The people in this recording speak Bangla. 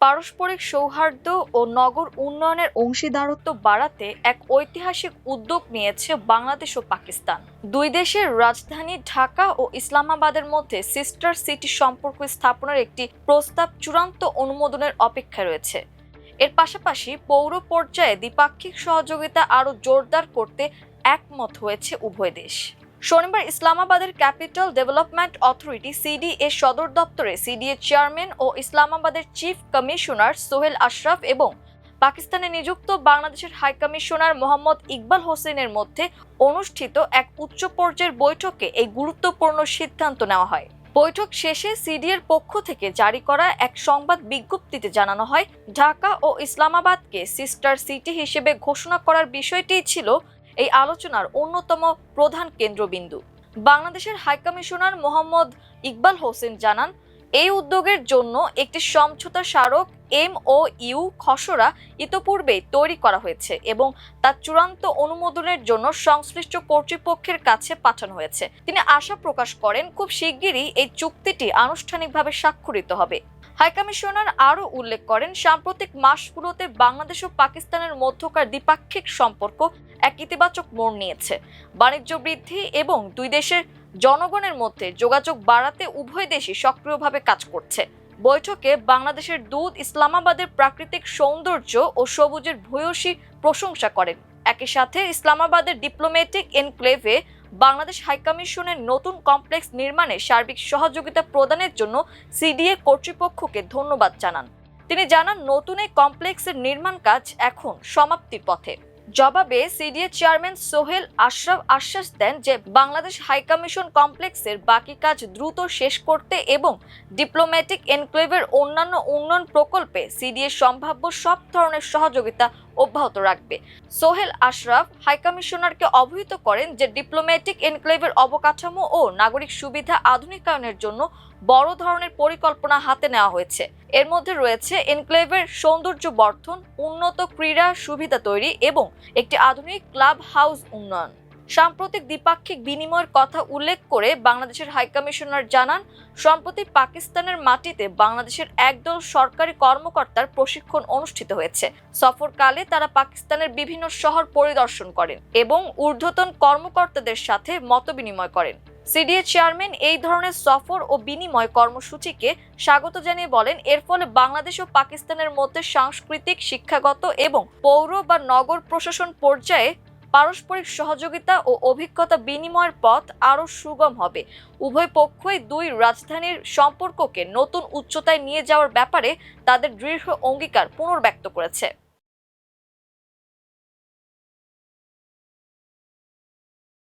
পারস্পরিক সৌহার্দ্য ও নগর উন্নয়নের অংশীদারত্ব বাড়াতে এক ঐতিহাসিক উদ্যোগ নিয়েছে বাংলাদেশ ও পাকিস্তান। দুই দেশের রাজধানী ঢাকা ও ইসলামাবাদের মধ্যে সিস্টার সিটি সম্পর্ক স্থাপনের একটি প্রস্তাব চূড়ান্ত অনুমোদনের অপেক্ষায় রয়েছে। এর পাশাপাশি পৌর পর্যায়ে দ্বিপাক্ষিক সহযোগিতা আরও জোরদার করতে একমত হয়েছে উভয় দেশ। শনিবার ইসলামাবাদের ক্যাপিটাল ডেভেলপমেন্ট অথরিটি সিডিএ সদর দপ্তরে সিডিএ চেয়ারম্যান ও ইসলামাবাদের চিফ কমিশনার সোহেল আশরাফ এবং পাকিস্তানে নিযুক্ত বাংলাদেশের হাই কমিশনার মোহাম্মদ ইকবাল হোসেনের মধ্যে অনুষ্ঠিত এক উচ্চ পর্যায়ের বৈঠকে এই গুরুত্বপূর্ণ সিদ্ধান্ত নেওয়া হয়। বৈঠক শেষে সিডিএর পক্ষ থেকে জারি করা এক সংবাদ বিজ্ঞপ্তিতে জানানো হয়, ঢাকা ও ইসলামাবাদকে সিস্টার সিটি হিসেবে ঘোষণা করার বিষয়টিই ছিল এই আলোচনার অন্যতম প্রধান কেন্দ্রবিন্দু। বাংলাদেশের হাইকমিশনার মোহাম্মদ ইকবাল হোসেন জানান, এই উদ্যোগের জন্য একটি সমঝোতা স্মারক MOU খসড়া ইতোপূর্বেই তৈরি করা হয়েছে এবং তার চূড়ান্ত অনুমোদনের জন্য সংশ্লিষ্ট কর্তৃপক্ষের কাছে পাঠানো হয়েছে। তিনি আশা প্রকাশ করেন, খুব শিগগিরই এই চুক্তিটি আনুষ্ঠানিকভাবে স্বাক্ষরিত হবে। হাইকমিশনার আরও উল্লেখ করেন, সাম্প্রতিক মাসগুলোতে বাংলাদেশ ও পাকিস্তানের মধ্যকার দ্বিপাক্ষিক সম্পর্ক এক ইতিবাচক মোড় নিয়েছে। বাণিজ্য বৃদ্ধি এবং দুই দেশের জনগণের মধ্যে যোগাযোগ বাড়াতে উভয় দেশই সক্রিয়ভাবে কাজ করছে। বৈঠকে বাংলাদেশের দূত ইসলামাবাদের প্রাকৃতিক সৌন্দর্য ও সবুজের ভূয়সী প্রশংসা করেন। একই সাথে ইসলামাবাদের ডিপ্লোম্যাটিক এনক্লেভে বাংলাদেশ হাইকমিশনের নতুন কমপ্লেক্স নির্মাণে সার্বিক সহযোগিতা প্রদানের জন্য সিডিএ কর্তৃপক্ষকে ধন্যবাদ জানান। তিনি জানান, নতুন এই কমপ্লেক্সের নির্মাণ কাজ এখন সমাপ্তির পথে। জবাবে সিডিএ চেয়ারম্যান সোহেল আশরাফ আশ্বাস দেন যে বাংলাদেশ হাইকমিশন কমপ্লেক্সের বাকি কাজ দ্রুত শেষ করতে এবং ডিপ্লোম্যাটিক এনক্লেভের অন্যান্য উন্নয়ন প্রকল্পে সিডিএ সম্ভাব্য সব ধরনের সহযোগিতা অব্যাহত রাখবে। সোহেল আশরাফ হাইকমিশনারকে অবহিত করেন যে ডিপ্লোম্যাটিক এনক্লেভের অবকাঠামো ও নাগরিক সুবিধা আধুনিকায়নের জন্য বড় ধরনের পরিকল্পনা হাতে নেওয়া হয়েছে। এর মধ্যে রয়েছে এনক্লেভের সৌন্দর্য বর্ধন, উন্নত ক্রীড়া সুবিধা তৈরি এবং একটি আধুনিক ক্লাব হাউস উন্নয়ন। সাম্প্রতিক দ্বিপাক্ষিক বিনিময়ের কথা উল্লেখ করে বাংলাদেশের হাইকমিশনার জানান, সম্প্রতি পাকিস্তানের মাটিতে বাংলাদেশের একদল সরকারি কর্মকর্তার প্রশিক্ষণ অনুষ্ঠিত হয়েছে। সফরকালে তারা পাকিস্তানের বিভিন্ন শহর পরিদর্শন করেন এবং ঊর্ধ্বতন কর্মকর্তাদের সাথে মতবিনিময় করেন। সিডিএ চেয়ারম্যান এই ধরনের সফর ও বিনিময় কর্মসূচিকে স্বাগত জানিয়ে বলেন, এর ফলে বাংলাদেশ ও পাকিস্তানের মধ্যে সাংস্কৃতিক, শিক্ষাগত এবং পৌর বা নগর প্রশাসন পর্যায়ে পারস্পরিক সহযোগিতা ও অভিজ্ঞতা বিনিময়ের পথ আরও সুগম হবে। উভয় পক্ষই দুই রাজধানীর সম্পর্ককে নতুন উচ্চতায় নিয়ে যাওয়ার ব্যাপারে তাদের দৃঢ় অঙ্গীকার পুনর্ব্যক্ত করেছে।